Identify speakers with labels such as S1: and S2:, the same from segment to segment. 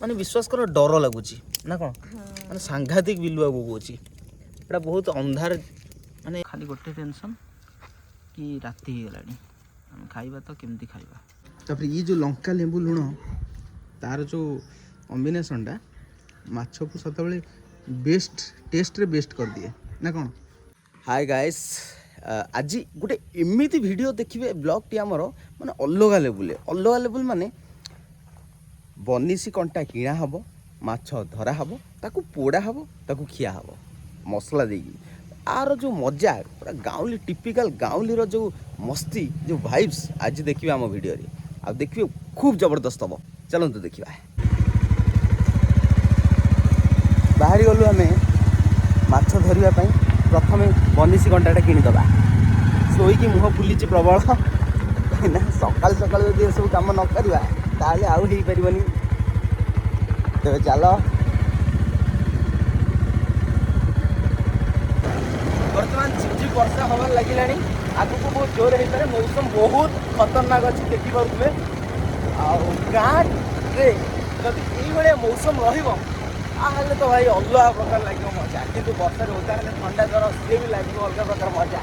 S1: माने विश्वास कर डर लगुच ना कौन माने सांघातिक बिलुआ बोबुची एटा बहुत अंधार माने खाली गोटे टेंशन कि राति हो गलानी हम खाइबा तो केमती खाइबा तापर ये जो लंका लेंबू लुण तार जो कॉम्बिनेशनटा माछ को सत बेस्ट टेस्ट रे बेस्ट कर दिए ना कौन। हाय गाइस आज गोटे एमती वीडियो देखिए ब्लॉग टी आमर माने अलग लेवल माने बनिसी कंटा किणा हम माछ धरा हम ताकू पोड़ा हम ताकू खिया हम मसला देगी आर जो मजा पूरा गाँवली टिपिकल गाँवली जो मस्ती जो वाइब्स आज देखिए आम वीडियो रे आ देखिए खूब जबरदस्त हम चलते देखा बाहरी गलु आम माछ धरने प्रथम बनिसी कंटाटा किणीदबा शोईकी मुह फुली प्रबल कहीं सकाल सकाल जो सब कम न करवा ताले आउ हो पारबनी तेरे चल बर्तमान झिपझिप वर्षा हमार लगे आगु को बहुत जोर हो पारे मौसम बहुत खतरनाक अच्छी देखिपे गाँव जब ये मौसम रहा तो भाई अलग प्रकार लगे मजा कि वर्षा ओदा ठंडा जर सी भी लगे अलग प्रकार मजा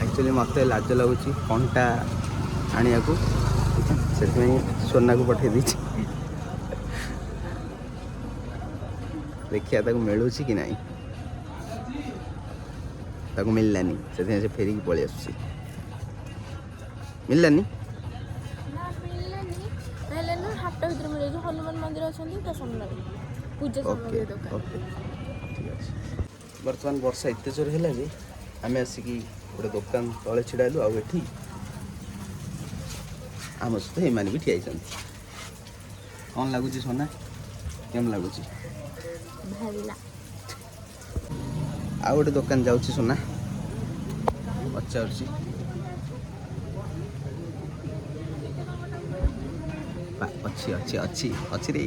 S1: एक्चुअली मत लाज लगुच कंटा आने को से सोना को पठे दी देखिए मिलूँ कि नहीं ताको मिललानी से फेरिकी पलि आस मिललानी
S2: हनुमान मंदिर
S1: बर्तमान वर्षा एत जोर है जे आम आसिक गोटे दुकान तले छिड़ालु आठी आम सहित ये भी ठिया कौन लगुच सोना केम लगुच आ गोटे दुकान जाऊँगी सोना पचार अच्छी अच्छी अच्छी अच्छी रे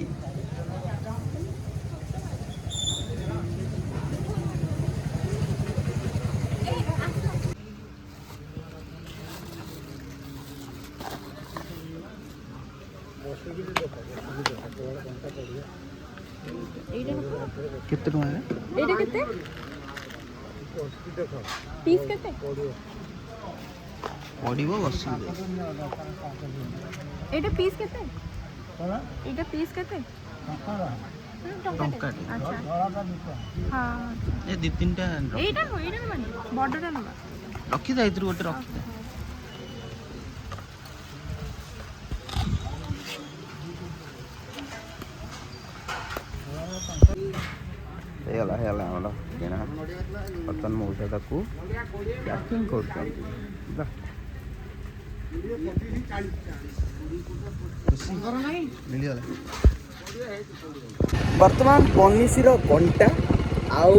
S1: केते टका
S2: एटा केते पीस केते
S1: पड़िबो बसी
S2: एटा पीस केते एटा पीस केते
S1: टंका
S2: अच्छा हां
S1: ए दि तीनटा
S2: एटा माने बडटा नबा
S1: रखी दे इधर गोटे रखी दे हेला हेला हमरा केना बर्तन मौसा ताकू पैकिंग कर बर्तमान बनिशीर कंटा आउ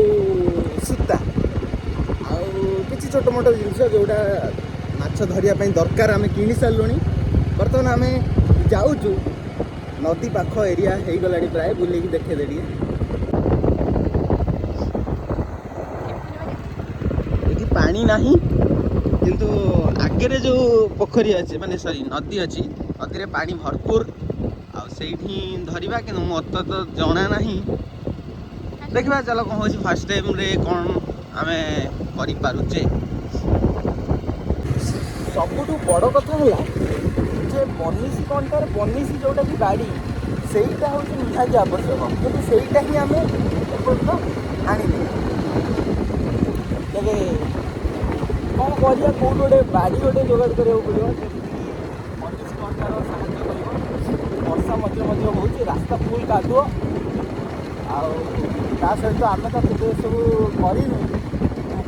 S1: सूता आउ किसी छोट मोट जिनस जोटा माछ धरिया दरकार आम कि सारूँ बर्तमान आम जाऊँ नदी पाख एरिया हो गला प्राय बुलेकी देखे दे पानी नहीं किंतु आगे जो पोखरी अच्छे माने सॉरी नदी अच्छी नदी में पानी भरपूर आठी धरवा कि मत तो जना ना देखा चलो कौन हो फास्ट टाइम रे कौन आम करें सबुठ बड़ कथा है जे बनिशी कंटार बनिशी जोटा कि बाड़ी सेटा हूँ निहाती आवश्यक क्योंकि सेटा ही आम आने तेरे कौन करिया कौट गोटे बाड़ी गोटे जोगाड़ करा पड़ो बनिशी कंटार साहाଯ୍य कर वर्षा मध्य हो रास्ता फुल कादुओ ता सहित आम तो केते सब कर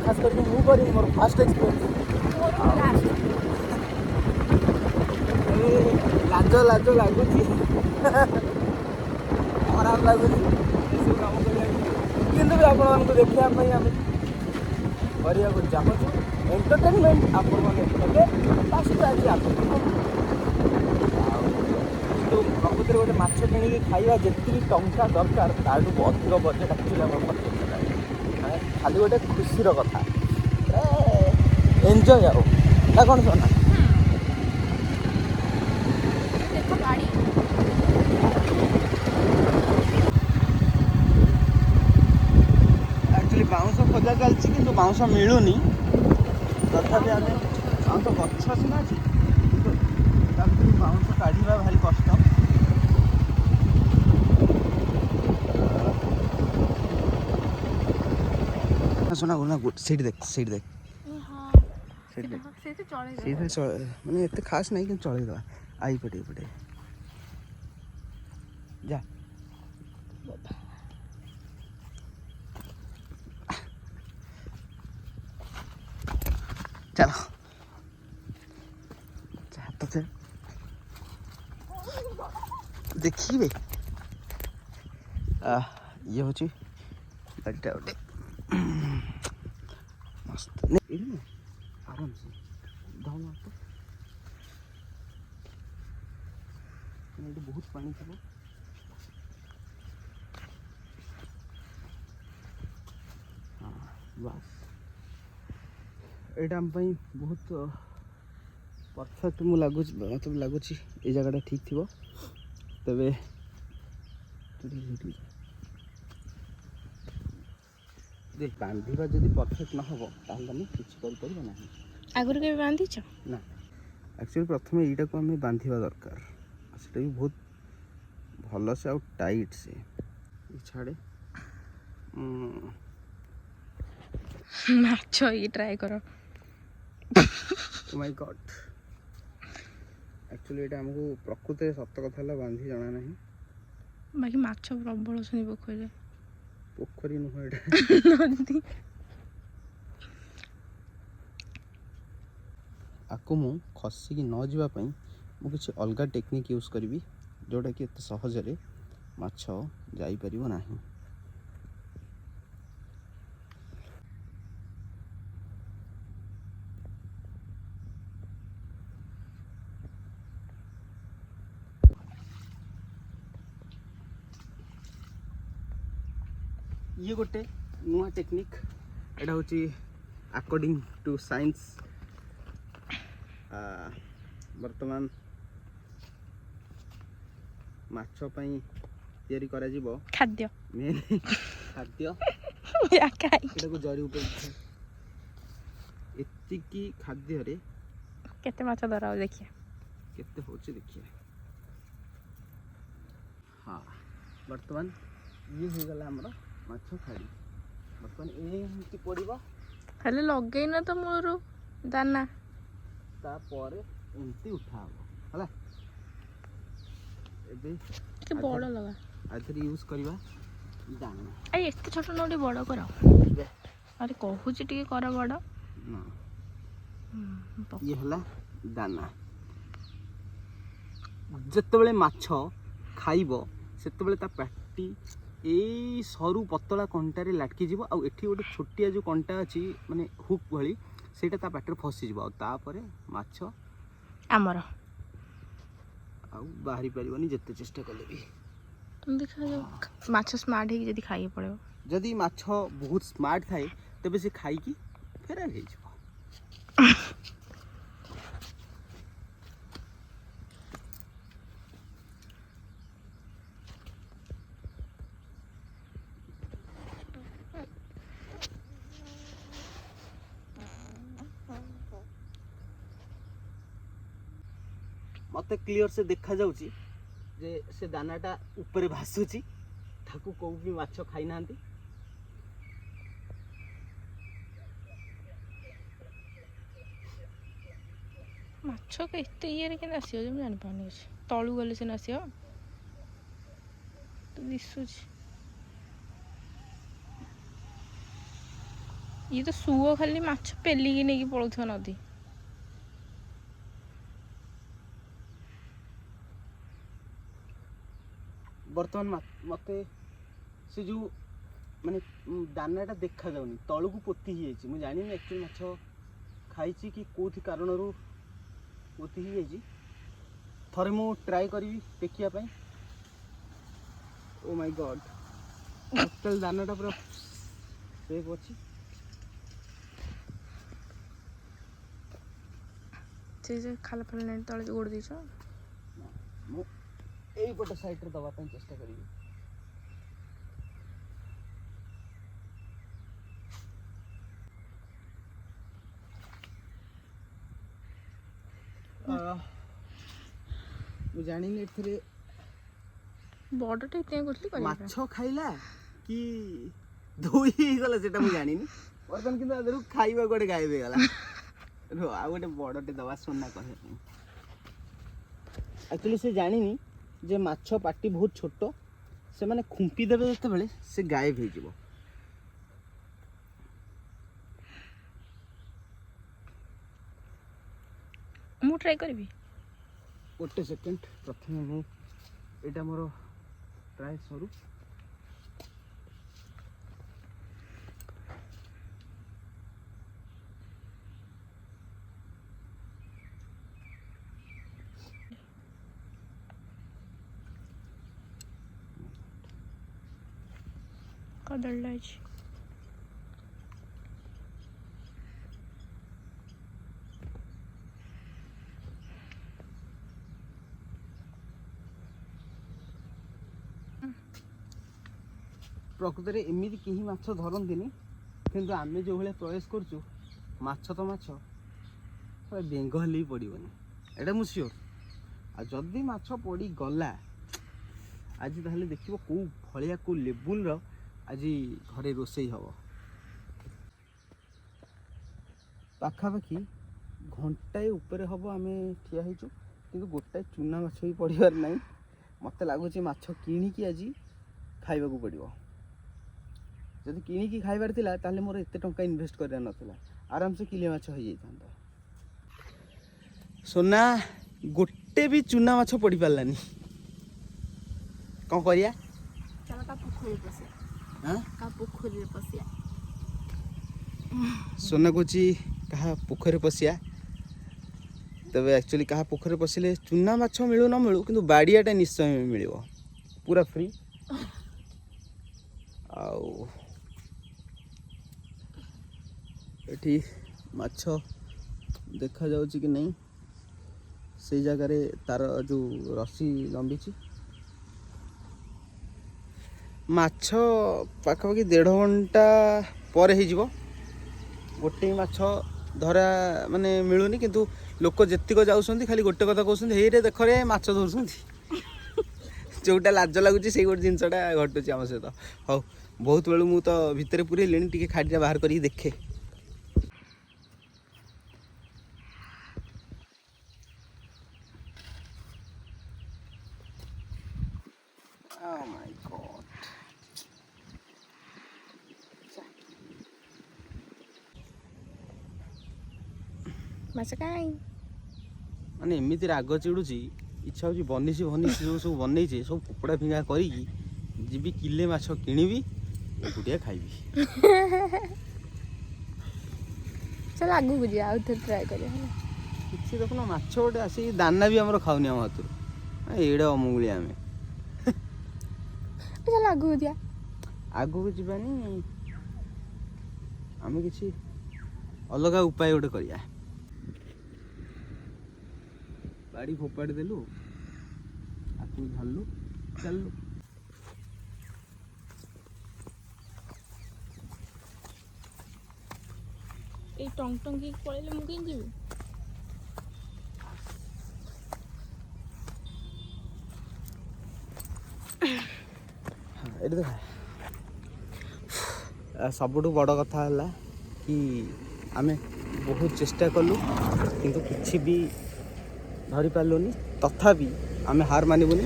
S1: खास करके मुझे कर मोर फास्ट एक्सपीरियंस लाज लाज लगुच खराब लगुच कम कि भी आपण देखापी आम करने को चाहूँ एंटरटेनमेंट आपण मैंने सहित आज आप प्रकृति गोटे माछ किणी खाଇବା ଯେତିକି ଟଙ୍କା ଦରକାର ତାଠୁ ଅଧିକ ବଜେଟ୍ ଆକ୍ଚୁଆଲି ଆମର ଖର୍ଚ୍ଚ ଖାଲି ଗୋଟେ ଖୁସିର କଥା ଏନ୍ଜୟ ଆଉ ନା କ'ଣ ଶୁଣା
S2: ଦେଖ ଗାଡ଼ି
S1: ଆକ୍ଚୁଆଲି ବାଉଁଶ ଖୋଜା ଚାଲିଛି କିନ୍ତୁ ବାଉଁଶ ମିଳୁନି ତଥାପି ଆମେ ବାଉଁଶ ଗଛ ସିନା ଅଛି କିନ୍ତୁ ତା ଭିତରୁ ବାଉଁଶ କାଢ଼ିବା ଭାରି କଷ୍ଟ ଶୁଣା ସେଇଠି ଦେଖ ସେଇଠି ଦେଖ ସେଇଥିରେ ମାନେ ଏତେ ଖାସ୍ ନାହିଁ କିନ୍ତୁ ଚଳେଇଦେବା ଏଇପଟେ ଏଇପଟେ ଯା ଚାଲ ହାତ ଦେଖିବେ ଇଏ ହେଉଛି ଗାଡ଼ିଟା ଗୋଟେ ମସ୍ତ ଆରାମସେ ଏଠି ବହୁତ ପାଣି ଥିବ ବାସ୍ ଏଇଟା ଆମ ପାଇଁ ବହୁତ ପରଫେକ୍ଟ ମୋତେ ଲାଗୁଛି ଏଇ ଜାଗାଟା ଠିକ୍ ଥିବ ତେବେ ବାନ୍ଧିବା ଯଦି ପରଫେକ୍ଟ ନ ହେବ ତାହେଲେ ଆମେ କିଛି କରିପାରିବା ନାହିଁ
S2: ଆଗରୁ କେବେ ବାନ୍ଧିଛ
S1: ନା ଆକ୍ଚୁଆଲି ପ୍ରଥମେ ଏଇଟାକୁ ଆମେ ବାନ୍ଧିବା ଦରକାର ସେଇଟା ବି ବହୁତ ଭଲସେ ଆଉ ଟାଇଟ୍ ସେ ଛାଡ଼େ
S2: ମାଛ ଇଏ ଟ୍ରାଏ କର
S1: ମାଇ ଗଡ୍ ଆକ୍ଚୁଆଲି ଏଇଟା ଆମକୁ ପ୍ରକୃତରେ ସତ କଥା ହେଲା ବାନ୍ଧି ଜଣା ନାହିଁ
S2: ବାକି ମାଛ ପ୍ରବଳ ଶୁଣି ପୋଖରୀରେ
S1: ପୋଖରୀ ନୁହଁ ଏଇଟା
S2: ନଦୀ
S1: ଆକୁ ମୁଁ ଖସିକି ନ ଯିବା ପାଇଁ ମୁଁ କିଛି ଅଲଗା ଟେକ୍ନିକ୍ ୟୁଜ୍ କରିବି ଯେଉଁଟାକି ଏତେ ସହଜରେ ମାଛ ଯାଇପାରିବ ନାହିଁ ଇଏ ଗୋଟେ ନୂଆ ଟେକ୍ନିକ୍ ଏଇଟା ହେଉଛି ଆକର୍ଡିଂ ଟୁ ସାଇନ୍ସ ବର୍ତ୍ତମାନ ମାଛ ପାଇଁ ତିଆରି କରାଯିବ
S2: ଖାଦ୍ୟ
S1: ମେନ୍ ଖାଦ୍ୟ ଏଟାକୁ ଜରି ଉପରେ ଏତିକି ଖାଦ୍ୟରେ
S2: କେତେ ମାଛ ଧରା ହଉ ଦେଖିବା
S1: କେତେ ହେଉଛି ଦେଖିବା ହଁ ବର୍ତ୍ତମାନ ଇଏ ହେଇଗଲା ଆମର ମାଛ ଖାଡ଼ି ବର୍ତ୍ତମାନ ଏମିତି ପଡ଼ିବ
S2: ହେଲେ ଲଗେଇନ ତ ମୋର ଦାନା
S1: ତାପରେ ଏମିତି ଉଠା ହେବ ହେଲା ଏବେ
S2: ବଡ଼ ଲଗା
S1: ଆଉଥରେ ୟୁଜ୍ କରିବା ଦାନା
S2: ଏତେ ଛୋଟ ନ ଟିକେ ବଡ଼ କର ଆରେ କହୁଛି ଟିକେ କର ବଡ଼
S1: ଇଏ ହେଲା ଦାନା ଯେତେବେଳେ ମାଛ ଖାଇବ ସେତେବେଳେ ତା ପାଟି ଏଇ ସରୁ ପତଳା କଣ୍ଟାରେ ଲାଟକିଯିବ ଆଉ ଏଠି ଗୋଟେ ଛୋଟିଆ ଯେଉଁ କଣ୍ଟା ଅଛି ମାନେ ହୁକ୍ ଭଳି ସେଇଟା ତା ପାଟିରେ ଫସିଯିବ ଆଉ ତାପରେ ମାଛ
S2: ଆମର
S1: ଆଉ ବାହାରି ପାରିବନି ଯେତେ ଚେଷ୍ଟା କଲେ ବି
S2: ଦେଖାଯାଉ ମାଛ ସ୍ମାର୍ଟ ହେଇକି ଯଦି ଖାଇକି ପଳେଇବ
S1: ଯଦି ମାଛ ବହୁତ ସ୍ମାର୍ଟ ଥାଏ ତେବେ ସେ ଖାଇକି ଫେରାର ହେଇଯିବ मत क्लीयर से देखा जाउची जे से दानाटा ऊपर भासुची ताकू कोउ भी माछ खाई नांती
S2: माछ के एते ये रे के आसियो जे जानि पानी अछि तळु गले से आसियो तो दिसुची ये तो सुओ खाली माछ पेली की नेकी पळुथो नदी
S1: बर्तमान मते से जो माने दानाटा देखा जाउनी तळु को पोती ही जाइछि मु जानि एक्चुअली माछ खाइछि कि कोथि कारणरू पोती ही जाइछि थरे मु ट्राई करबी देखिया पई ओ माय गॉड टोटल दानाटा पूरा सेफ अछि
S2: से खाल फाल नहीं तले जो गोड़ देछ
S1: ମୁଁ ଏଇପଟ ସାଇଡ଼୍ରେ ଦେବା ପାଇଁ ଚେଷ୍ଟା କରିବି। ମୁଁ ଜାଣିନି ଏଥିରେ
S2: ବଡ଼ଟା ଏତେ କରିଥିଲି
S1: ମାଛ ଖାଇଲା କି ଧୋଇ ହେଇଗଲା ସେଟା ମୁଁ ଜାଣିନି। ବର୍ତ୍ତମାନ କିନ୍ତୁ ତା ଦେହରୁ ଖାଇବା ଗୋଟେ ଗାୟବ ହେଇଗଲା। ଆଉ ଗୋଟେ ବଡ଼ଟେ ଦେବା ସୁନା କହିବା ପାଇଁ। ଆକ୍ଚୁଆଲି ସେ ଜାଣିନି ଯେ ମାଛ ପାଟି ବହୁତ ଛୋଟ, ସେମାନେ ଖୁମ୍ପି ଦେବେ ଯେତେବେଳେ ସେ ଗାୟବ ହେଇଯିବ।
S2: ମୁଁ ଟ୍ରାଏ କରିବି।
S1: ଗୋଟେ ସେକେଣ୍ଡ, ପ୍ରଥମେ ମୁଁ ଏଇଟା ମୋର ଟ୍ରାଏ ସରୁ।
S2: କଦଳୀଟା ଅଛି।
S1: ପ୍ରକୃତରେ ଏମିତି କେହି ମାଛ ଧରନ୍ତିନି, କିନ୍ତୁ ଆମେ ଯେଉଁ ଭଳିଆ ପ୍ରୟାସ କରୁଛୁ ମାଛ ତ ମାଛ ବେଙ୍ଗ ହେଲେ ବି ପଡ଼ିବନି, ଏଇଟା ମୁଁ ସିଓର। ଆଉ ଯଦି ମାଛ ପଡ଼ିଗଲା ଆଜି ତାହେଲେ ଦେଖିବ କେଉଁ ଭଳିଆ କେଉଁ ଲେବୁଲର ଆଜି ଘରେ ରୋଷେଇ ହେବ। ପାଖାପାଖି ଘଣ୍ଟାଏ ଉପରେ ହେବ ଆମେ ଠିଆ ହେଇଛୁ, କିନ୍ତୁ ଗୋଟାଏ ଚୁନା ମାଛ ବି ପଡ଼ିବାର ନାହିଁ। ମୋତେ ଲାଗୁଛି ମାଛ କିଣିକି ଆଜି ଖାଇବାକୁ ପଡ଼ିବ। ଯଦି କିଣିକି ଖାଇବାର ଥିଲା ତାହେଲେ ମୋର ଏତେ ଟଙ୍କା ଇନଭେଷ୍ଟ କରିବାର ନଥିଲା, ଆରାମସେ କିଲେ ମାଛ ହେଇଯାଇଥାନ୍ତା। ସୁନା ଗୋଟେ ବି ଚୁନା ମାଛ ପଡ଼ିପାରିଲାନି, କ'ଣ କରିବା? ସୁନା କହୁଛି କାହା ପୋଖରୀରେ ପଶିଆ। ତେବେ ଆକ୍ଚୁଆଲି କାହା ପୋଖରୀରେ ପଶିଲେ ଚୁନା ମାଛ ମିଳୁ ନ ମିଳୁ କିନ୍ତୁ ବାଡ଼ିଆଟା ନିଶ୍ଚୟ ମିଳିବ, ପୁରା ଫ୍ରି। ଆଉ ଏଠି ମାଛ ଦେଖାଯାଉଛି କି ନାହିଁ, ସେଇ ଜାଗାରେ ତାର ଯେଉଁ ରସି ଲମ୍ବିଛି। ମାଛ ପାଖାପାଖି 1.5 ଘଣ୍ଟା ପରେ ହେଇଯିବ। ଗୋଟେ ମାଛ ଧରା ମାନେ ମିଳୁନି, କିନ୍ତୁ ଲୋକ ଯେତିକ ଯାଉଛନ୍ତି ଖାଲି ଗୋଟେ କଥା କହୁଛନ୍ତି, ହେଇରେ ଦେଖରେ ମାଛ ଧରୁଛନ୍ତି। ଯେଉଁଟା ଲାଜ ଲାଗୁଛି ସେଇ ଗୋଟେ ଜିନିଷଟା ଘଟୁଛି ଆମ ସହିତ। ହଉ, ବହୁତ ବେଳୁ ମୁଁ ତ ଭିତରେ ପୁରେଇଲିଣି, ଟିକେ ଖାଡ଼ିଟା ବାହାର କରିକି ଦେଖେ। Oh my God.
S2: ମାଛ କାଇଁ
S1: ମାନେ ଏମିତି ରାଗ ଚିଡ଼ୁଛି, ଇଚ୍ଛା ହେଉଛି ବନିଶୀ ଯେଉଁ ସବୁ ବନେଇଛି ସବୁ କୁକୁଡ଼ା ଫିଙ୍ଗା କରିକି ଯିବି, କିଲେ ମାଛ କିଣିବି, ଏକୁଟିଆ ଖାଇବି।
S2: ଚାଲ ଆଗକୁ ଯିବା, ଆଉ ଥରେ ଟ୍ରାଏ କରିବା।
S1: କିଛି ଦେଖୁନ ମାଛ ଗୋଟେ ଆସିକି ଦାନା ବି ଆମର ଖାଉନି ଆମ ହାତରୁ, ଏଇଟା ଅମଙ୍ଗୁଳିଆ ଆମେ।
S2: ଚାଲ ଆଗକୁ ଯିବା।
S1: ଆଗକୁ ଯିବାନି, ଆମେ କିଛି ଅଲଗା ଉପାୟ ଗୋଟେ କରିବା। ବାଡ଼ି ଫୋପାଡ଼ି ଦେଲୁ, ଆକୁ ଧରିଲୁ, ଚାଲିଲୁ।
S2: ଏଇ ଟଙ୍ଗ ଟଙ୍ଗ ହେଇକି ପଳେଇଲେ ମୁଁ କେମିତି ଯିବି?
S1: ଏଠି ଦେଖ, ସବୁଠୁ ବଡ଼ କଥା ହେଲା କି ଆମେ ବହୁତ ଚେଷ୍ଟା କଲୁ କିନ୍ତୁ କିଛି ବି ଧରିପାରିଲୁନି। ତଥାପି ଆମେ ହାର ମାନିବୁନି,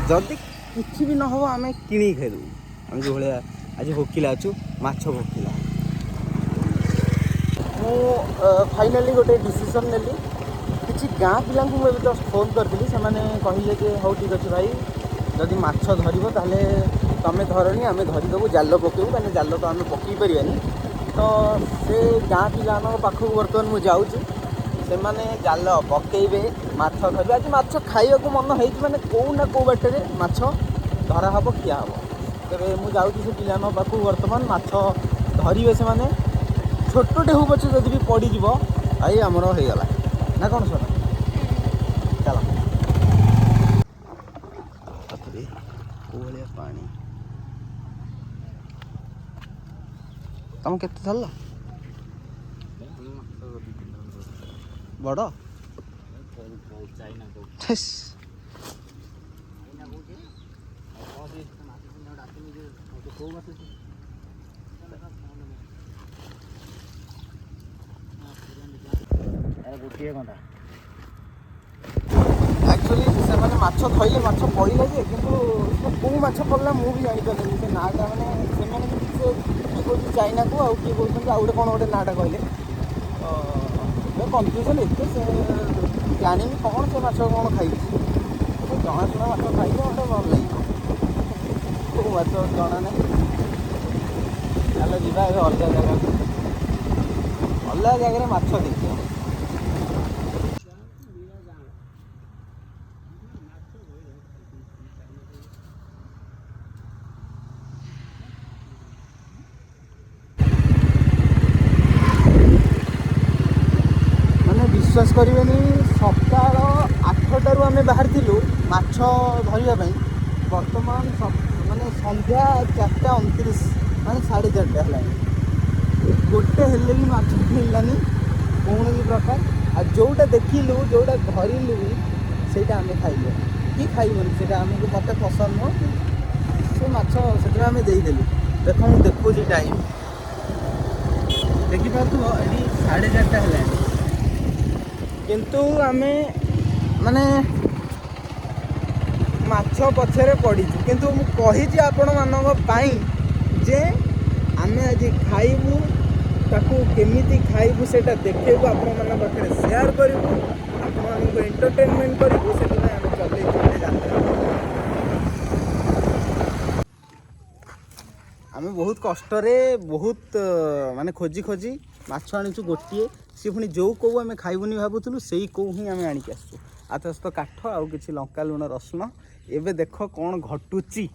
S1: ଯଦି କିଛି ବି ନ ହେବ ଆମେ କିଣିକି ଖାଇଦେବୁ। ଆମେ ଯେଉଁ ଭଳିଆ ଆଜି ଭୋକିଲା ଅଛୁ, ମାଛ ଭୋକିଲା। ମୁଁ ଫାଇନାଲି ଗୋଟେ ଡିସିସନ୍ ନେଲି। କିଛି ଗାଁ ପିଲାଙ୍କୁ ମୁଁ ଏବେ ଜଷ୍ଟ ଫୋନ୍ କରିଥିଲି, ସେମାନେ କହିଲେ ଯେ ହଉ ଠିକ୍ ଅଛି ଭାଇ, ଯଦି ମାଛ ଧରିବ ତାହେଲେ ତମେ ଧରନି, ଆମେ ଧରିଦେବୁ, ଜାଲ ପକାଇବୁ। କାହିଁକି ଜାଲ ତ ଆମେ ପକାଇ ପାରିବାନି। ତ ସେ ଗାଁ ପିଲାମାନଙ୍କ ପାଖକୁ ବର୍ତ୍ତମାନ ମୁଁ ଯାଉଛି, ସେମାନେ ଜାଲ ପକାଇବେ, ମାଛ ଧରିବେ। ଆଜି ମାଛ ଖାଇବାକୁ ମନ ହେଇଛି ମାନେ କେଉଁ ନା କେଉଁ ବାଟରେ ମାଛ ଧରା ହେବ, ଖିଆ ହେବ। ତେବେ ମୁଁ ଯାଉଛି ସେ ପିଲାମାନଙ୍କ ପାଖକୁ ବର୍ତ୍ତମାନ, ମାଛ ଧରିବେ ସେମାନେ। ଛୋଟଟେ ହଉ ପଛେ ଯଦି ବି ପଡ଼ିଯିବ, ଭାଇ ଆମର ହେଇଗଲା ନା କ'ଣ ସାର୍? ଚାଲ ତାପରେ କୋଉଭଳିଆ ପାଣି ତମେ କେତେ ଧରିଲ ବଡ଼ ଠେସ୍
S3: ଗୋଟିଏ ଘଣ୍ଟା
S1: ଆକ୍ଚୁଆଲି ସେମାନେ ମାଛ ଧଇଲେ ମାଛ ପଡ଼ିଲେ ଯେ କିନ୍ତୁ ସେ କେଉଁ ମାଛ ପଡ଼ିଲା ମୁଁ ବି ଜାଣିପାରିଲିନି ସେ ନାଁଟା ମାନେ ସେମାନେ ବି ସେ କିଏ କହୁଛି ଚାଇନାକୁ ଆଉ କିଏ କହୁଛନ୍ତି ଆଉ ଗୋଟେ କ'ଣ ଗୋଟେ ନାଁଟା କହିଲେ ତ କନଫ୍ୟୁଜନ୍ ଏତେ ସେ ଜାଣିନି କ'ଣ ସେ ମାଛ କ'ଣ ଖାଇଛି ସେ ଜଣାଶୁଣା ମାଛ ଖାଇଲେ ମୋତେ ଭଲ ଲାଗିବ କେଉଁ ମାଛ ଜଣା ନାହିଁ ଚାଲ ଯିବା ଏବେ ଅଲଗା ଜାଗାକୁ ଅଲଗା ଜାଗାରେ ମାଛ ଦେଖିବା विश्वास करेनि सकाल 8टारू आम बाहर माछ धरने बर्तमान माने संध्या 4:29 माने 4:30 है गोटे हेल्ले भी माछ मिललानी कौन भी प्रकार आ जोटा देखिलु जोटा धरलु भी सेटा आम खाइलु कि खाइबनी से आमको मत पसंद नुह से माछ से आम देदेलु देख मुझे देखुची टाइम देखिपे ये 4:30 है किंतु आमे माने माछ पछरे पड़ीचु किंतु मु कहिछि आपण मानक पाई जे आमे आज खाइबू ताकू केमिति खाइबू सेटा देखेबू आपण मानक पाखरे शेयर करिबू आपण मानक एंटरटेनमेंट करिबू सेटा आमे चले चले यात्रा आमे बहुत कष्टरे बहुत माने खोजी खोजी माछ आनिचु गोटिए सी पुणी जो कौ आम खाइबुनी भावुलु से कौ ही आम आणिक आसु आत सहित काठ आउ कि लंका लुण रसुण एबे देख कौन घटुची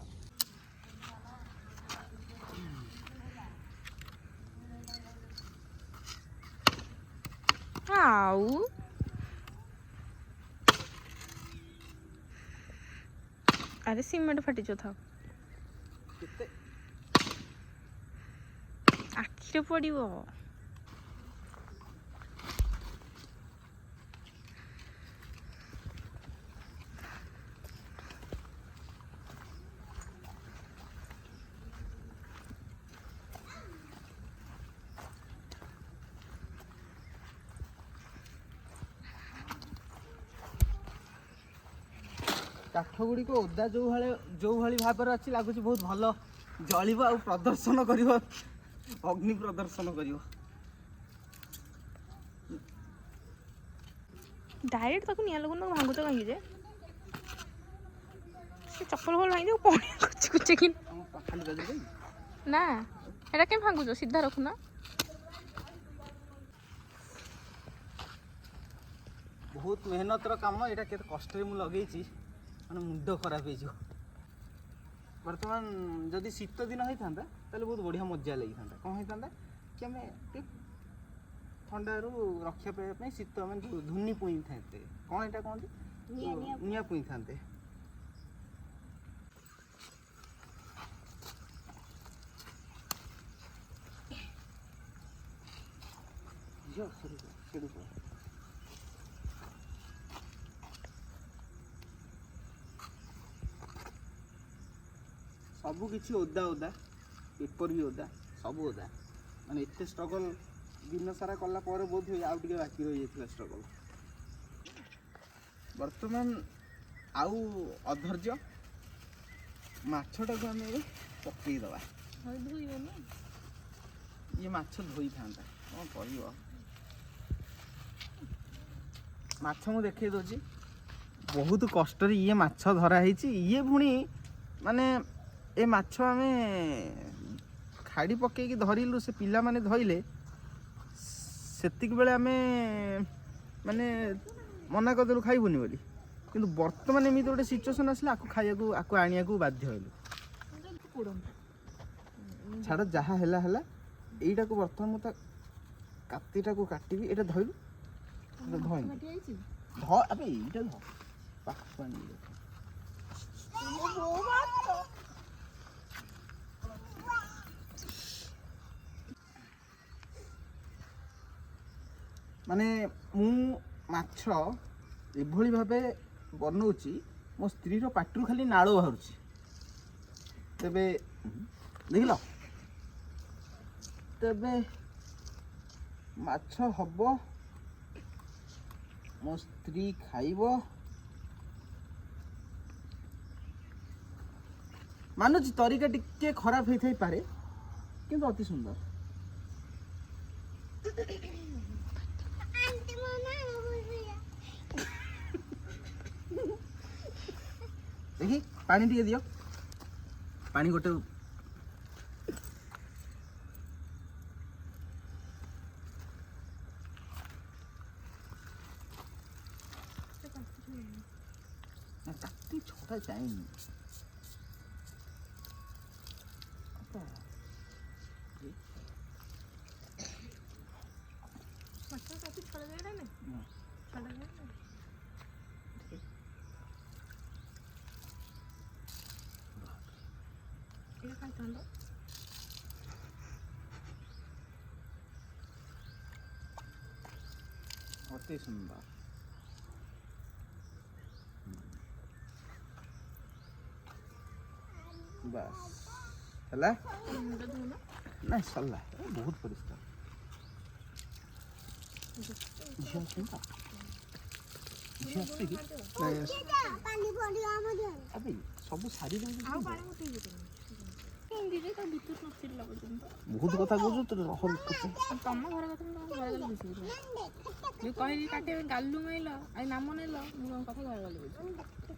S2: आउ अरे सीमेंट फाटी था आखिरे पड़ो
S1: काठ गुड़िक ओदा जो भाई भाव अच्छी लगुच बहुत भल जल आ प्रदर्शन कर अग्नि प्रदर्शन कर
S2: डायरेक्ट तक निया लगुन भांगुच कहीं जे से चप्पल भल भांगी पानी कुछ कुछ कि ना एटा के भांगुच सीधा रखुना
S1: बहुत मेहनतर काम यहाँ के कष्ट लगे मैंने मुंड खराब हो बर्तमान जदि शीत दिन होता ताले बहुत बढ़िया मजा लगी था कौन होता कि आम ठंडारू रक्षा पाई शीत आम धुनी पुई था कौन यहाँ कहते निआ पुई था सबू किसी ओदा ओदा पेपर भी ओदा सब ओदा माने एते स्ट्रगल दिन सारा कला पर बहुत हुए आउ टिके बाकी रही जाइथिला स्ट्रगल वर्तमान आउ अधर्य माछटा को आम पकई दबा ये माछ धोई था कौन कर माछ मु देखई दौची बहुत कष्ट ये माछ धरा ये पुणी माने ए माछ आम खाड़ी पकईकि धरिलु से पिला माने धइले सेतिक बेले आम माने मना करदेलु खाइबुनी बोली किंतु वर्तमान एमती गोटे सिचुएसन आसला आकु खाइयाकु आकु आनियाकु बाध्य हेलु छाड़ जहा हैला हैला एइटा को वर्तमान मत काटीटा को काटिबी एटा धइलु धइलु ध अबे एइटा ध ପାଖକୁ ଆଣିକି ଦେଖ। ମାନେ ମୁଁ ମାଛ ଏଭଳି ଭାବେ ବନଉଛି ମୋ ସ୍ତ୍ରୀର ପାଟିରୁ ଖାଲି ନାଳ ବାହାରୁଛି। ତେବେ ଦେଖିଲ, ତେବେ ମାଛ ହବ, ମୋ ସ୍ତ୍ରୀ ଖାଇବ। ମାନୁଛି ତରିକା ଟିକେ ଖରାପ ହେଇଥାଇପାରେ କିନ୍ତୁ ଅତି ସୁନ୍ଦର। देखी पानी टिके दियो, पानी गोटे काटी छोटा चाहिए। अति सुंदर। बस चला नहीं सल्ला बहुत परिष्कार झिया सुनता झिया से कि पानी पड़ी आमदे अबे सब सारी दे आ पानी उठे जे हिंदी रे का भीतर नसिल लागो बहुत कथा कहू तो रहर तम घर कथा तम घर गल बुझी जो कहली काटे गालू माइलो आई नाम नेलो मु कथा घर गल बुझी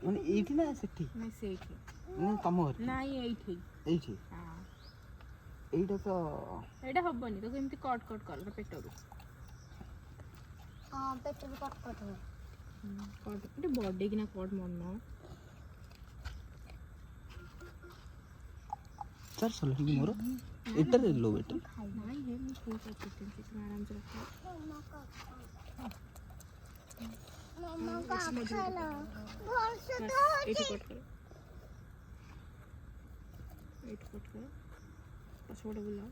S1: माने एठी ना सेठी नहीं सेठी नहीं तम घर नहीं एठी एठी हां एटा तो एटा हबनी तो केमती कट कट कर पेटरू हां पेटरू कट कट हो कट एटा बॉडी किना कट मन चार साल की मोर एटा रे लो बेटा नहीं है मैं कोई का चिकन चिकन आराम से रखो मम्मा का खाना घर से तो एटा कट कर एटा कट कर पासवर्ड बोला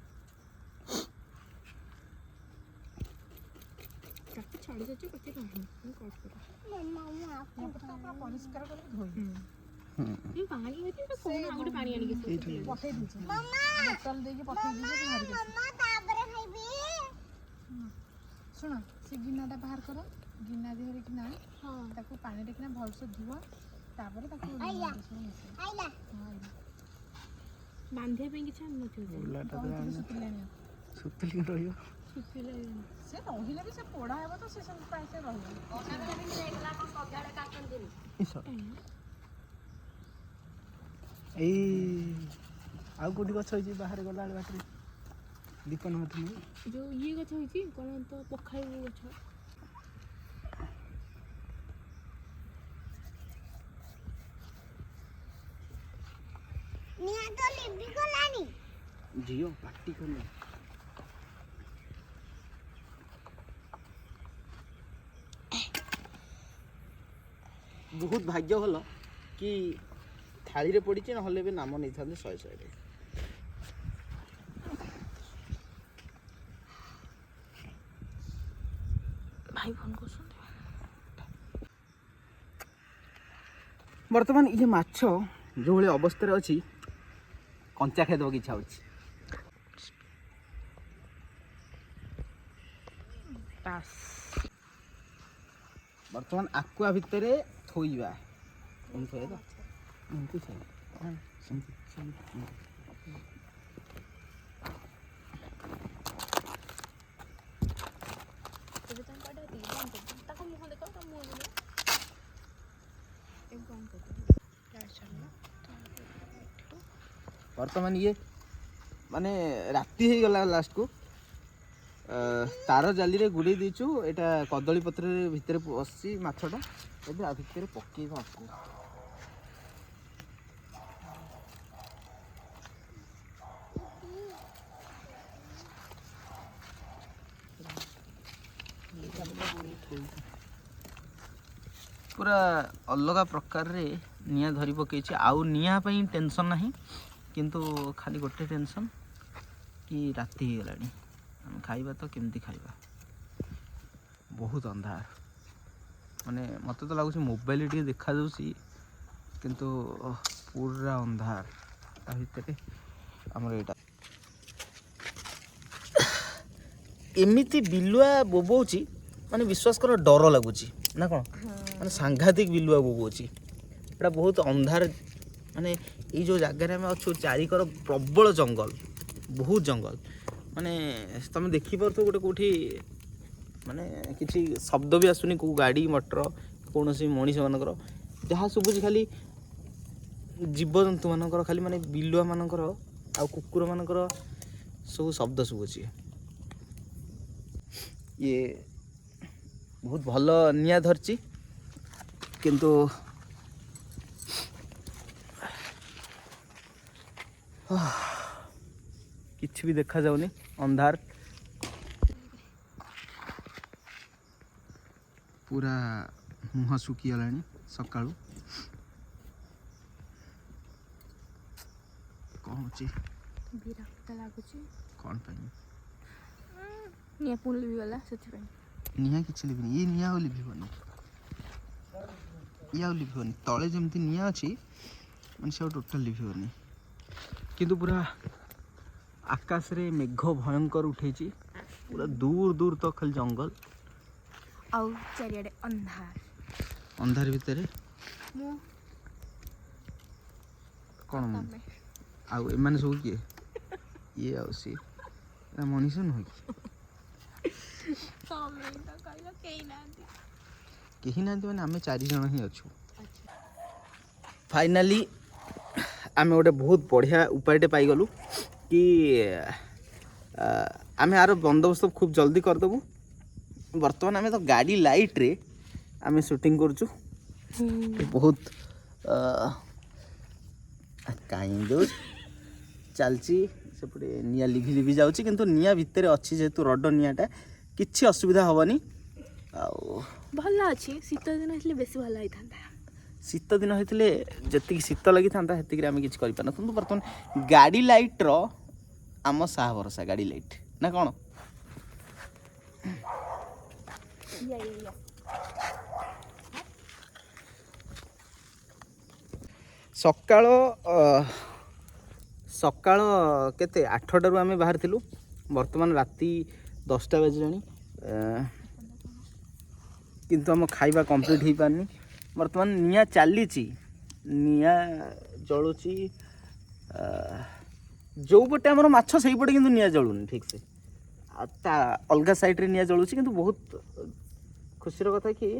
S1: काट छाड़ी जाचे कते नहीं मैं कट कर मम्मा मैं आपको परिष्कार कर धोई ये पानी होती तो कोन आगुटे पानी आनी के पठे दीजे मम्मा बोतल दे के पठे दीजे बाहर के मम्मा ताबरे खाइबी सुनो से गिन्नाटा बाहर करो गिन्ना देहरे कि ना हां ताको पानी रे किना भल से धुआ ताबरे ताको आइला आइला बांधे पे कि छन नथि उलाटा तो सुतली रहियो सुतले से रहिले भी से पोड़ा हेबो तो से सब पासे रहियो ओना भी देखला को कगाड़े काटन दिनी ए आउ कोठी गछ होई बाहर गला बाटरे दीपन मत नहीं जो ये गछ होई कोन तो पखाई गछ निया तो लिबी गलानी जियो पार्टी करने बहुत भाग्य भल कि थाली रे पड़ी ना हले भी नाम नहीं था 100 रे भाई फोन को सुन वर्तमान ये माछ जो भाई अवस्था अच्छी कंचा खाइदेक इच्छा हो बर्तमान आकुआ भितर थोइबा एमती थोए वर्तमान ये माने राति हो गला लास्ट को तार जाली रे गुड़ी दीचु एटा कदली पत्र भितर बसी माछटा एबे आ भितर पकेइबा आपको पूरा अलग प्रकार रे निया धरी पकई आउ निया पई टेंशन नहीं किंतु खाली गोटे टेंशन कि राति हो गलानी आम खाइबा तो केमती खाइबा बहुत अंधार माने मत तो लगुच मोबाइल टे देखा जाउसी किंतु पूरा अंधार ता भितर हमर एटा एमिति बिलुआ बोबौची माने विश्वास कर डर लगुची ना कौन माने सांघातिक बिलुआ बोबौची एटा बहुत अंधार माने ये जो जगार आम अच्छु चारिकर प्रबल जंगल बहुत जंगल माने तुम देखिपार तो गोटे कौटी माने किसी शब्द भी आसुनी को गाड़ी मटर कौन सी मनीष मानकर जहाँ शुभुची खाली जीवजंतु मानकर खाली माने बिलुआ मानकर आ कुकुर मानकर सब शब्द शुभुची ये बहुत भल निया धरची किंतु किछि भी देखा जाउनी अंधार पूरा मुह सुखी गलानी सकाळू कौन होची
S2: विरक्त लागुची
S1: कौन पाई
S2: निया पुल भी वाला सथि पे
S1: निया किछि लिबिनी ये निया ओली भिबनी या ओली भिबनी तळे जेमती निया अछि मन से टोटल लिभिबनी किंतु पूरा आकाश रे मेघ भयंकर उठेची पूरा दूर दूर तक खाली जंगल
S2: आउ चारियाडे अंधार
S1: अंधार भितर
S2: मु
S1: कौन आउ एमाने सब किए ये आउ सी मनीष नुह कहीं ना मैंने आम 4 जन ही अच्छु फाइनाली आम गोटे बहुत बढ़िया उपायटे पाईगलु कि आम यार बंदोबस्त खूब जल्दी करदेबू बर्तमान आम तो गाड़ी लाइट रे आम शूटिंग करुचु बहुत कहीं चलची सेपटे निया लिभि लिभि जाउची किंतु निया भितर अच्छी जेहेतु रड नियाटा किछि असुविधा हबनी आउ
S2: भल अछि शीत दिन हेतले बेसी भल आइथांता
S1: शीत दिन हेतले जति शीत लागि थांता हेतिक आम किछि करि पाना किंतु बर्तमान गाड़ी लाइट रो आम साह भरोसा गाड़ी लाइट ना कोन
S2: या
S1: सकाळ सकाळ केते 8टारू आम बाहर थिलु वर्तमान राति 10टा बाजिलानी किंतु आम खाइबा कंप्लीट हो पारनी वर्तमान निया चली निया जलुची जो पटे आम माछ से पटे किंतु निया जलुनी ठीक से अलग साइड रे निया जलुची किंतु बहुत खुशीर कथा कि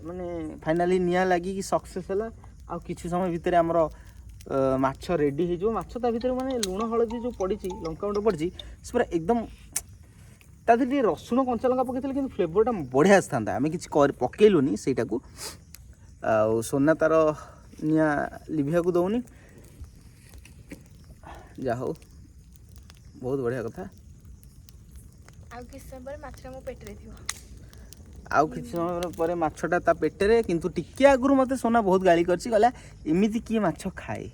S1: माने फाइनाली निया लगी कि सक्सेस है आ किछि समय भितर आमर माछ रेडी हो माछ ता भितर माने लुण हलदी जो पड़ी लंका गुंड पड़ी से पूरा एकदम तादे रसुण कंचा लंका पकई कि फ्लेवरटा बढ़िया आसता आम कि पकईलुनी से सोना तार निया लिभिया को दौनी जा हो बहुत बढ़िया कथा आउ किसी समय पर माछटा ता पेटे किंतु टिके आगुरु मते सोना बहुत गाली करछि गला एमिति की माछ खाए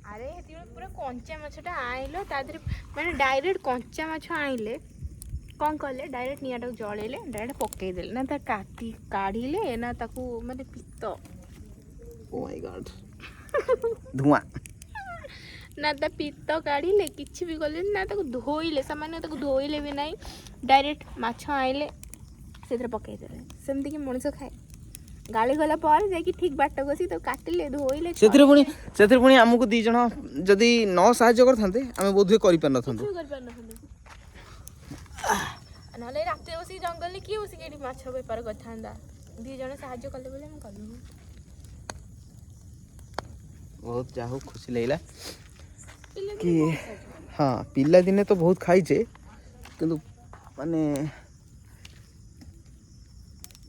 S2: अरे हेती पूरा कंचा माछटा आइलो तादरे माने डायरेक्ट कंचा माछ आइले कौन कले डायरेक्ट नियाटा जळेले डायरेक्ट पकई देले ना ता काटी काढिले ना ताकू माने पित्त
S1: ओ माय गॉड धुआं
S2: ना ता पित्त काढिले किछि भी गले ना ताकू धोइले सामान्य ताकू धोइले भी नाही डायरेक्ट माछ आइले से पकई देले सेमती कि मनुष्य खाए गाड़ी गला पर जाकि ठीक बाट गसी तो काटिले धोइले
S1: सेतिर पुणी हमकु दी जण जदी न सहाय्य करथांते आमे बोधे करि पार नथांते
S2: नले राते बसी जंगल में किए बसी केडी माछ बेपार करथांदा दी जण सहाय्य कले बोले हम कलु
S1: बहुत जाहो खुशी लागला कि हाँ पिला दिने तो बहुत खाई छे किंतु माने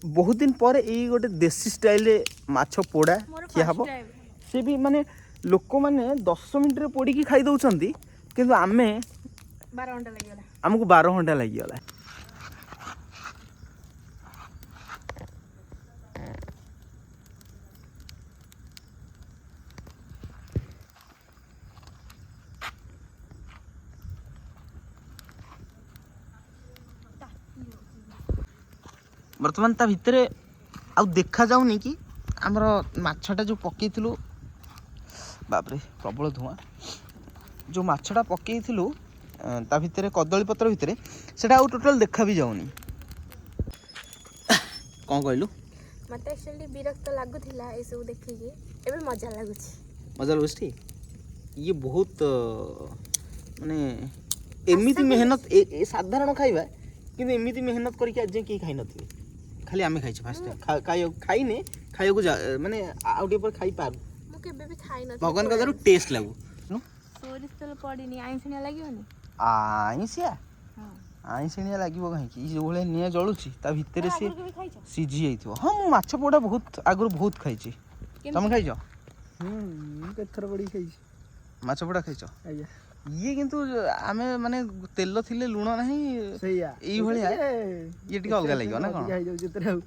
S1: बहुत दिन पर यही गोटे देसी स्टाइल माछ पोड़ा किया हम सी भी माने लोक मैंने 10 मिनट पोड़ी की खाई दौरान किंतु आमे
S2: 12 घंटा लगी
S1: आमको 12 घंटा लगी बर्तमान ता भितर आउ देखा जाऊनी कि आमर माछटा जो पकईलु बापरे प्रबल धुआं जो माछटा पकईलु ता भितर कदली पत्र भितर सेटा आउ टोटल देखा भी जाऊनी कौन कहलु
S2: मत एक्चुअली विरक्त लागुला ए सब देखिकी एबे मजा लागुची
S1: मजा लगुच ये बहुत माने एमिति मेहनत साधारण खाइबा किंतु एमिति मेहनत करके आज के खाई नथिबे खाली आमे खाइछ फास्ट टाइम खाइने खाइको माने आउटे पर खाई पार
S2: मु केबे भी खाइ न
S1: भगवान का दरु टेस्ट लागू
S2: सोरिस तेल पड़िनी आइंसिनिया लागियोनी
S1: आइसिया आइसिनिया लागिबो काहे जो भले निया जळुची ता भितर से सिझी जाइथिबो हां मु माछ पोडा बहुत आगु बहुत खाइची तुम खाइछ
S3: केथर बड़ी खाइछ
S1: माछ पोडा खाइछ
S3: आज्ञा
S1: ये किंतु आमे माने तेल थिले लुण नाही
S3: सैया
S1: एई भलिया ये टिके अलगा लागियो ना कोन
S3: खाइ जाउ जेतरे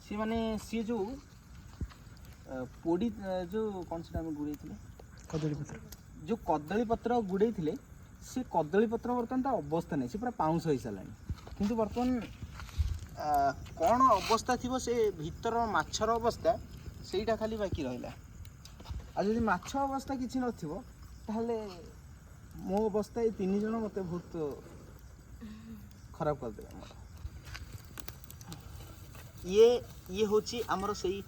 S1: सी माने सी जो पोड़ी जो कौन सा हम गुड़े
S3: कदली पत्र
S1: जो कदली पत्र गुड़े से कदली पत्र बर्तमान ता अवस्था नहीं से पूरा पाउंस हो सारानी किंतु बर्तमान कौन अवस्था थी से भीतर माछर अवस्था सेटा खाली बाकी रहा आ जदि माछ अवस्था किसी नथिबो ताहले मो अवस्था ये 3 जन मते बहुत खराब कर दे ये होची हमर सही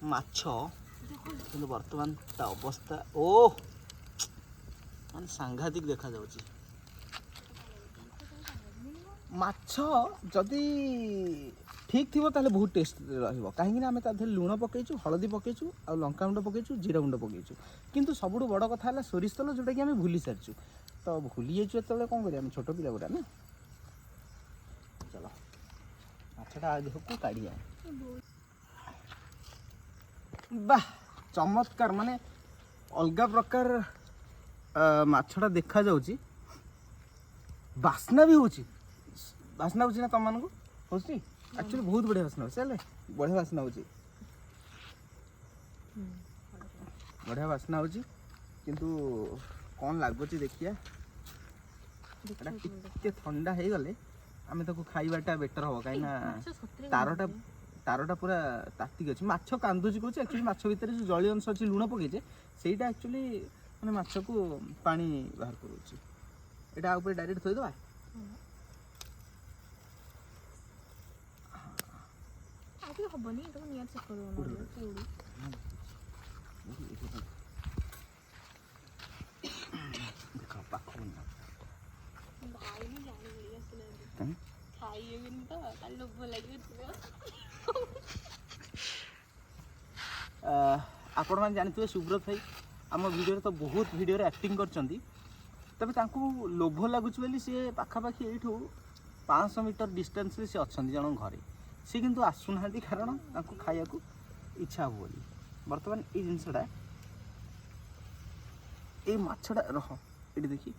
S1: माछ किंतु वर्तमान ता अवस्था ओ मान सांघातिक देखा जाउची माछ जदि ठीक थी ताले बहुत टेस्ट रहिबो काहेकि आमे ता लुण पकेइछु हळदी पकेइछु आ लंका गुंड पकेइछु जीरा गुंड पकेइछु किंतु सबुठु बड़ कथा हला सोरिष तेल जोटा कि आमे भूली सारछु तो भूली जाइछु एतले कोन करिया हम छोट पिला गुडा ना चलो माछटा देखो काढिया वाह चमत्कार माने अलगा प्रकार माछटा देखा जाउची बासना भी होची बासना होची ना तुम मान को होची एक्चुअली बहुत बढ़िया बासना होची चले बढ़िया बासना होची बढ़िया बासना होची किंतु कौन लागुची देखिया एटा टिके ठंडा हे गले आमे ताको खाइबाटा बेटर हो काई ना तारटा पूरा तातिक अछि माछ कांदुची कोची एक्चुअली माछ भीतर जो जली अंश अछि लुण पकेजे सेटा एक्चुअली माने माछ को पानी बाहर करूची एटा ऊपर डायरेक्ट थोइ दबा
S2: आगे हबनी तो नियर से करो ना
S1: देखो पाखो ना
S2: भाई ने जाने लिया सुना खाइए बिन तो कल लोग लगे
S1: आपण मैंने जानते सुब्रत भाई आम वीडियो तो बहुत वीडियो एक्टिंग करचंदी तबे तांकू लोभ लगुच बोली सी पाखापाखि एठू 500 मीटर डिस्टेंस से अच्छी जन घरे सी किंतु आसुना कारण तांकू खाया को इच्छा हो बोली बर्तमान ये जिनसटा ये माछटा रह ये देखी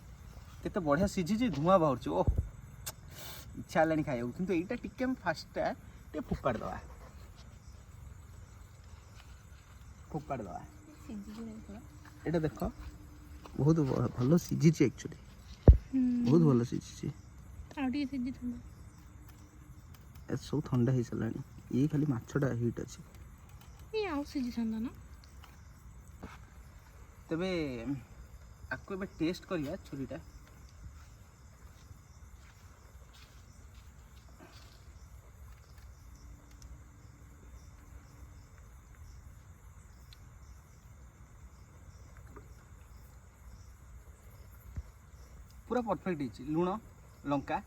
S1: केते बढ़िया सीझी धुआं बाहर ओह इच्छा है खाया किंतु एटा टिके हम फास्टा टे फोपाड़ दवा फोपाड़ दवा एटा देख बहुत भल सीझी एक्चुअली बहुत भल सीझी
S2: आउडी सीझी थंडा
S1: ए सब ठंडा हो सारानी ये खाली माछटा हिट अच्छी
S2: ये आउ सीझी थंडा ना
S1: तबे आपको एबे टेस्ट करिया छुरीटा पूरा परफेक्ट है लुण लंका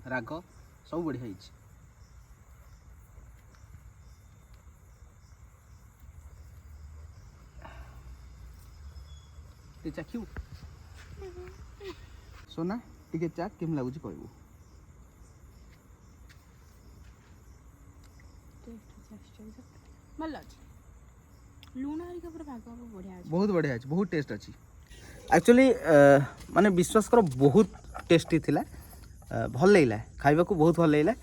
S1: राग सब बढ़िया है चाखियो सोना टिके चाक केम लागुची कहबो
S2: भल अछि लूण हरिका पूरा भाग बढ़िया अछि
S1: बहुत बढ़िया अछि बहुत टेस्ट अछि एक्चुअली माने विश्वास करो बहुत टेस्टी थिला भल लागला खाइबा को बहुत भल लागला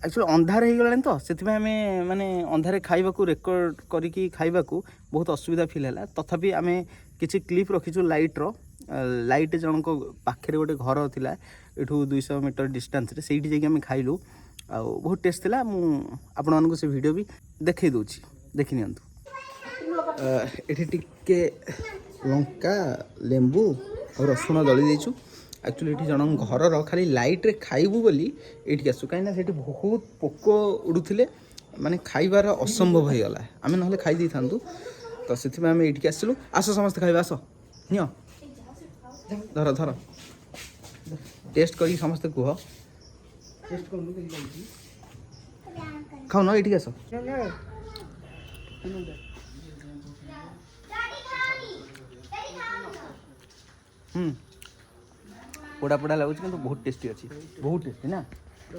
S1: एक्चुअली अंधार ହେଇଗଲାଣି ତ ସେଥିପାଇଁ ଆମେ ମାନେ ଅନ୍ଧାରେ ଖାଇବାକୁ ରେକର୍ଡ କରିକି ଖାଇବାକୁ ବହୁତ ଅସୁବିଧା ଫିଲ୍ ହେଲା ତଥାପି ଆମେ କିଛି କ୍ଲିପ୍ ରଖିଛୁ ଲାଇଟ୍ ଜଣଙ୍କ ପାଖରେ ଗୋଟେ ଘର ଥିଲା ଏଠୁ 200 ମିଟର ଡିଷ୍ଟାନ୍ସରେ ସେଇଠି ଯାଇକି ଆମେ ଖାଇଲୁ ଆଉ ବହୁତ ଟେଷ୍ଟ ଥିଲା ମୁଁ ଆପଣମାନଙ୍କୁ ସେ ଭିଡ଼ିଓ ବି ଦେଖେଇ ଦେଉଛି ଦେଖି ନିଅନ୍ତୁ ଏଠି ଟିକେ ଲଙ୍କା ଲେମ୍ବୁ ଆଉ ରସୁଣ ଦଳି ଦେଇଛୁ एक्चुअली ये जन घर खाली लाइट्रे खाइबू बोली ये आसू कहीं से बहुत पोक उड़ूले माने खाइबार असंभव हो गला आम ना खाई दी था तो से आम ये आसलु आस समस्त खाइबा आस नियो धर धर टेस्ट कर समस्ते कह
S3: टेस्ट कर
S1: खाऊ न ये आस पोड़ा पोड़ा लगुच कि बहुत टेस्टी अच्छी बहुत टेस्टी ना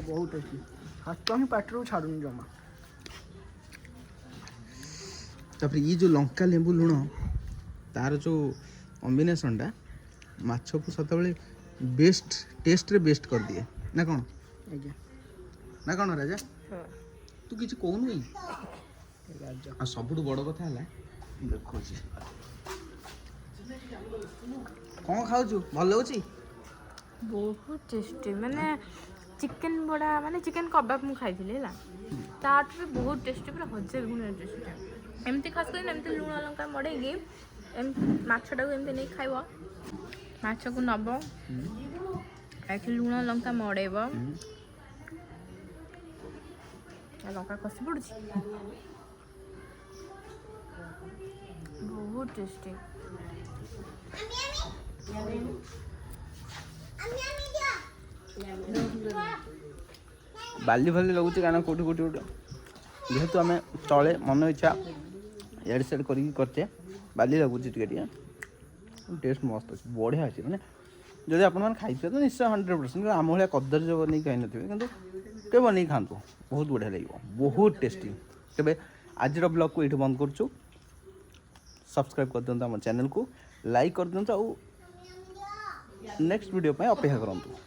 S3: बहुत टेस्टी हाथ ही पाटर छाड़ूनी जमा
S1: तापर ये जो लंका लेंबू लुण तार जो कॉम्बिनेशनटा माछ को सत बेस्ट टेस्ट रे बेस्ट कर दिए ना कौन
S3: आज्ञा
S1: ना कौन राजा तू किसी कहून
S3: राजा
S1: आ सब बड़ कथा है देखो कौन खाऊ भल लगुच
S2: बहुत टेस्टी माने चिकन बड़ा माने चिकन कबाब मु खाई थी है ताठू बहुत टेस्टी पूरा 1000 गुण टेस्टी एमती खास कर एमती लुण लंका मड़ेगी माछटा को एमती नहीं खाइब माछ को नब एठी लुण लंका मड़ेब लंका कषि पड़ुछि बहुत टेस्टी
S1: बाली भाली लगुच कहीं कौटी कौटी गोटे जेहेतु आम तले मन इच्छा एड सेड करते बाली लगुच टेस्ट मस्त अच्छे बढ़िया अच्छे मैंने जब आपने खाई तो निश्चय 100% आम भाया कदर्य बन कहीं कि टे बन खातु बहुत बढ़िया लगे बहुत टेस्टी तेज आज ब्लॉग को ये बंद करुँ सब्सक्राइब कर दिखाँ आम चैनल को लाइक कर दिखाँ नेक्स्ट वीडियो अपेक्षा करूँ।